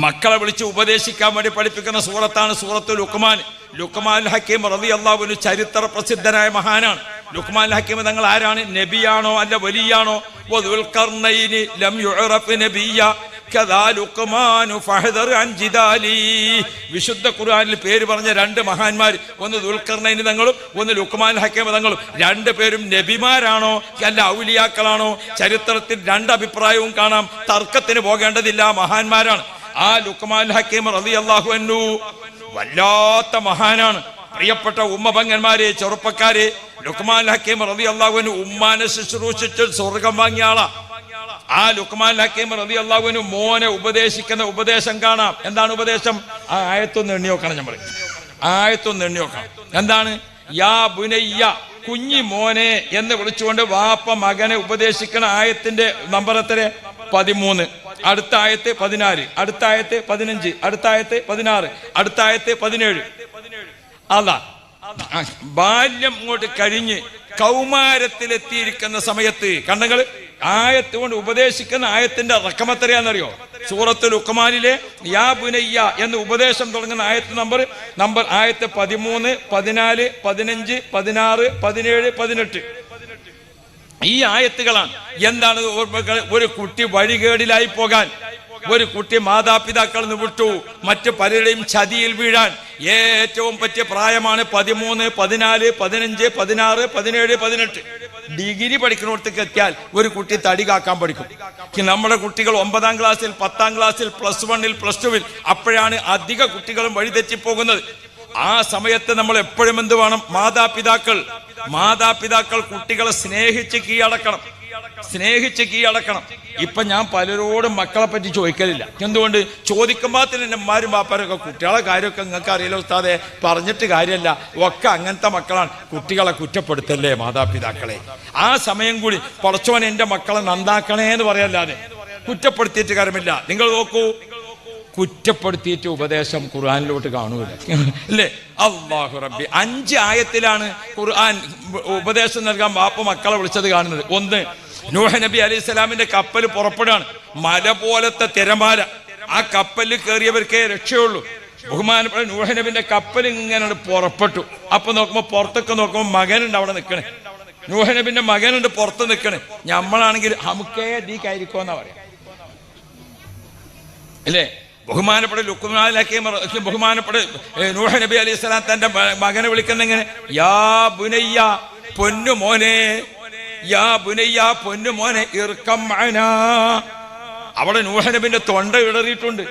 മക്കളെ വിളിച്ച് ഉപദേശിക്കാൻ വേണ്ടി പഠിപ്പിക്കുന്ന സൂറത്താണ് സൂറത്തുൽ ലുഖ്മാൻ. ലുഖ്മാനുൽ ഹക്കീം റളിയല്ലാഹു അൻഹു ചരിത്ര പ്രസിദ്ധനായ മഹാനാണ്. ലുഖ്മാനുൽ ഹക്കീം തങ്ങൾ ആരാണ്? നബിയാണോ അല്ല വലിയാണോ? വദുൽഖർനൈനി ലം യുഅറഫ് നബിയ കദാ ലുഖ്മാനു ഫഹദർ അൻ ജിദാലി. വിശുദ്ധ ഖുർആനിൽ പേര് പറഞ്ഞ രണ്ട് മഹാന്മാർ, ഒന്ന് ദുൽഖർനൈനി തങ്ങളും ഒന്ന് ലുഖ്മാനുൽ ഹക്കീം തങ്ങളും. രണ്ടുപേരും നബിമാരാണോ അല്ല ഔലിയാക്കളാണോ? ചരിത്രത്തിൽ രണ്ട് അഭിപ്രായവും കാണാം. തർക്കത്തിന് പോകേണ്ടതില്ല, മഹാന്മാരാണ്. ആ ലുഖ്മാനുൽ ഹക്കീം റളിയല്ലാഹു അൻഹു വല്ലാത്ത മഹാനാണ്. പ്രിയപ്പെട്ട ഉമ്മപങ്ങന്മാരെ, ചെറുപ്പക്കാരെ, ലുഖ്മാനുൽ ഹക്കീം റളിയല്ലാഹു അൻഹു ഉമ്മാനെ ശുശ്രൂഷിച്ച് സ്വർഗം വാങ്ങിയ ആളാ. ആ ലുഖ്മാനുൽ ഹക്കീം റളിയല്ലാഹു അൻഹു മോനെ ഉപദേശിക്കുന്ന ഉപദേശം കാണാം. എന്താണ് ഉപദേശം? ആ ആയത്തൊന്ന് എണ്ണി നോക്കണം. നമ്മൾ ആയത്തൊന്ന് എണ്ണി നോക്കണം. എന്താണ്? യാ ബുനയ്യ, കുഞ്ഞി മോനെ എന്ന് വിളിച്ചുകൊണ്ട് വാപ്പ മകനെ ഉപദേശിക്കുന്ന ആയത്തിന്റെ നമ്പർ എത്ര? 13. അടുത്ത ആയത്ത് 14, അടുത്ത ആയത്ത് 15, അടുത്ത ആയത്ത് 16, അടുത്ത ആയത്ത് 17. അതാ ബാല്യം ഇങ്ങോട്ട് കഴിഞ്ഞ് കൗമാരത്തിലെത്തിയിരിക്കുന്ന സമയത്ത് കണ്ടങ്ങൾ ആയത്ത് കൊണ്ട് ഉപദേശിക്കുന്ന ആയത്തിന്റെ റക്കമത്രയാന്നറിയോ? സൂറത്തുൽ ലുഖ്മാനിലെ യാ ബുനയ്യ എന്ന് ഉപദേശം തുടങ്ങുന്ന ആയത്ത് നമ്പർ ആയത്ത് 13, 14, 15, 16, 17, 18. ഈ ആയത്തുകളാണ്. എന്താണ്? ഒരു കുട്ടി വഴികേടിലായി പോകാൻ, ഒരു കുട്ടി മാതാപിതാക്കൾ നിന്ന് വിട്ടു മറ്റു പലരുടെയും ചതിയിൽ വീഴാൻ ഏറ്റവും പറ്റിയ പ്രായമാണ് 13, 14, 15, 16, 17, 18. ഡിഗ്രി പഠിക്കുന്നിടത്തേക്ക് എത്തിയാൽ ഒരു കുട്ടി തടി കാക്കാൻ പഠിക്കും. നമ്മുടെ കുട്ടികൾ 9ാം ക്ലാസ്സിൽ, 10ാം ക്ലാസ്സിൽ, +1, +2 അപ്പോഴാണ് അധിക കുട്ടികളും വഴിതെറ്റിപ്പോകുന്നത്. ആ സമയത്ത് നമ്മൾ എപ്പോഴും എന്ത് വേണം? മാതാപിതാക്കൾ കുട്ടികളെ സ്നേഹിച്ച് കീഴടക്കണം. ഇപ്പൊ ഞാൻ പലരോടും മക്കളെ പറ്റി ചോദിക്കലില്ല. എന്തുകൊണ്ട്? ചോദിക്കുമ്പോൾ തന്നെ എമ്മാരും പാപ്പാരൊക്കെ കുട്ടികളെ കാര്യമൊക്കെ നിങ്ങൾക്ക് അറിയില്ല ഉസ്താദെ, പറഞ്ഞിട്ട് കാര്യമല്ല, ഒക്കെ അങ്ങനത്തെ മക്കളാണ്. കുട്ടികളെ കുറ്റപ്പെടുത്തല്ലേ മാതാപിതാക്കളെ. ആ സമയം കൂടി പടച്ചോൻ എൻ്റെ മക്കളെ നന്നാക്കണേ എന്ന് പറയല്ലാതെ കുറ്റപ്പെടുത്തിയിട്ട് കാര്യമില്ല. നിങ്ങൾ നോക്കൂ, കുറ്റപ്പെടുത്തിയിട്ട് ഉപദേശം ഖുർആനിലോട്ട് കാണൂല അല്ലേ? അല്ലാഹു റബ്ബി 5 ആയത്തിലാണ് ഖുർആൻ ഉപദേശം നൽകാൻ ബാപ്പ മക്കളെ വിളിച്ചത് കാണുന്നത്. ഒന്ന്, നൂഹ് നബി അലൈഹിസ്സലാമിന്റെ കപ്പൽ പുറപ്പെടുകയാണ്. മല പോലത്തെ തിരമാല. ആ കപ്പലിൽ കയറിയവർക്കേ രക്ഷയുള്ളൂ. ബഹുമാനപ്പെട്ട നൂഹ് നബിന്റെ കപ്പൽ ഇങ്ങനെ പുറപ്പെട്ടു. അപ്പൊ നോക്കുമ്പോ പുറത്തൊക്കെ നോക്കുമ്പോ മകനുണ്ട് അവിടെ നിൽക്കണേ. നൂഹ് നബിന്റെ മകനുണ്ട് പുറത്ത് നിൽക്കണേ. നമ്മളാണെങ്കിൽ നമുക്കേ ദീക്കായിരിക്കുമെന്നാ പറയാം അല്ലേ? ബഹുമാനപ്പെട്ട ലുഖ്മാനുൽ ഹക്കീം ബഹുമാനപ്പെട്ട നൂഹ് നബി അലൈഹി സ്വലാം തന്റെ മകനെ വിളിക്കുന്ന എങ്ങനെ? യാ ബുനയ്യ, പൊന്നുമോനെ, യാ ബുനയ്യ, പൊന്നുമോനെ, ഇർകം മഅനാ. അവിടെ നൂഹ് നബിന്റെ തൊണ്ട ഇടറിയിട്ടുണ്ട്.